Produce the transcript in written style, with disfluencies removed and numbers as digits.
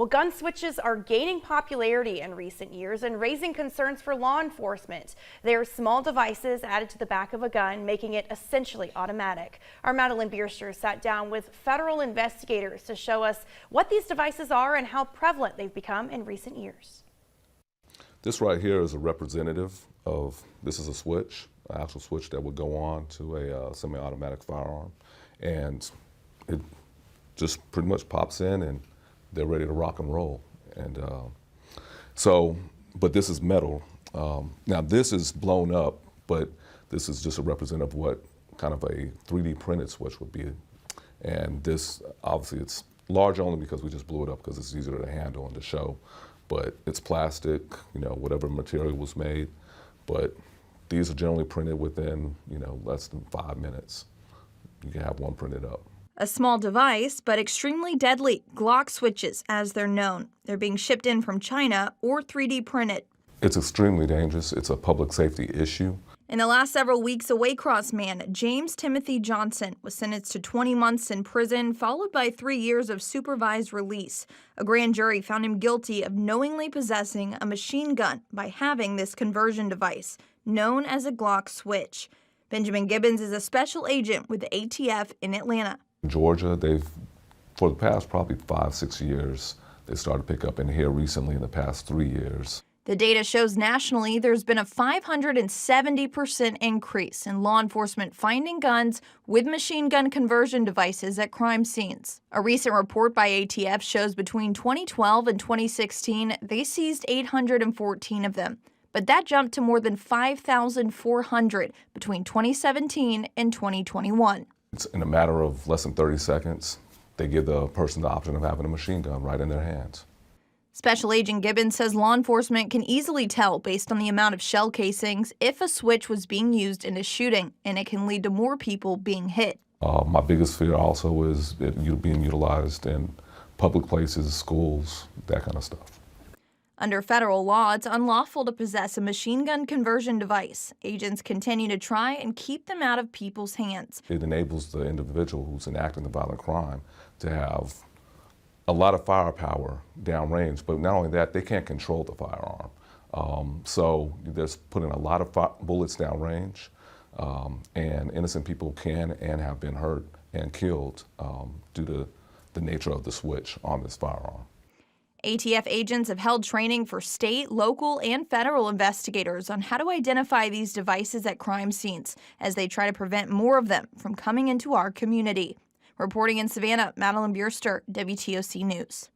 Well, gun switches are gaining popularity in recent years and raising concerns for law enforcement. They're small devices added to the back of a gun, making it essentially automatic. Our Madeline Bierster sat down with federal investigators to show us what these devices are and how prevalent they've become in recent years. This right here is a representative of, this is a switch, an actual switch that would go on to a semi-automatic firearm. And it just pretty much pops in and they're ready to rock and roll. And but this is metal. Now this is blown up, but this is just a representative of what kind of a 3D printed switch would be. And this, obviously it's large only because we just blew it up because it's easier to handle and to show. But it's plastic, you know, whatever material was made. But these are generally printed within, you know, less than 5 minutes. You can have one printed up. A small device, but extremely deadly, Glock switches, as they're known. They're being shipped in from China or 3D printed. It's extremely dangerous. It's a public safety issue. In the last several weeks, a Waycross man, James Timothy Johnson, was sentenced to 20 months in prison, followed by 3 years of supervised release. A grand jury found him guilty of knowingly possessing a machine gun by having this conversion device, known as a Glock switch. Benjamin Gibbons is a special agent with the ATF in Atlanta. Georgia, for the past probably 5-6 years, they started to pick up in here recently in the past 3 years. The data shows nationally there's been a 570% increase in law enforcement finding guns with machine gun conversion devices at crime scenes. A recent report by ATF shows between 2012 and 2016, they seized 814 of them. But that jumped to more than 5,400 between 2017 and 2021. It's in a matter of less than 30 seconds, they give the person the option of having a machine gun right in their hands. Special Agent Gibbons says law enforcement can easily tell based on the amount of shell casings if a switch was being used in a shooting, and it can lead to more people being hit. My biggest fear also is it being utilized in public places, schools, that kind of stuff. Under federal law, it's unlawful to possess a machine gun conversion device. Agents continue to try and keep them out of people's hands. It enables the individual who's enacting the violent crime to have a lot of firepower downrange, but not only that, they can't control the firearm. So there's putting a lot of bullets downrange, and innocent people can and have been hurt and killed due to the nature of the switch on this firearm. ATF agents have held training for state, local, and federal investigators on how to identify these devices at crime scenes as they try to prevent more of them from coming into our community. Reporting in Savannah, Madeline Bierster, WTOC News.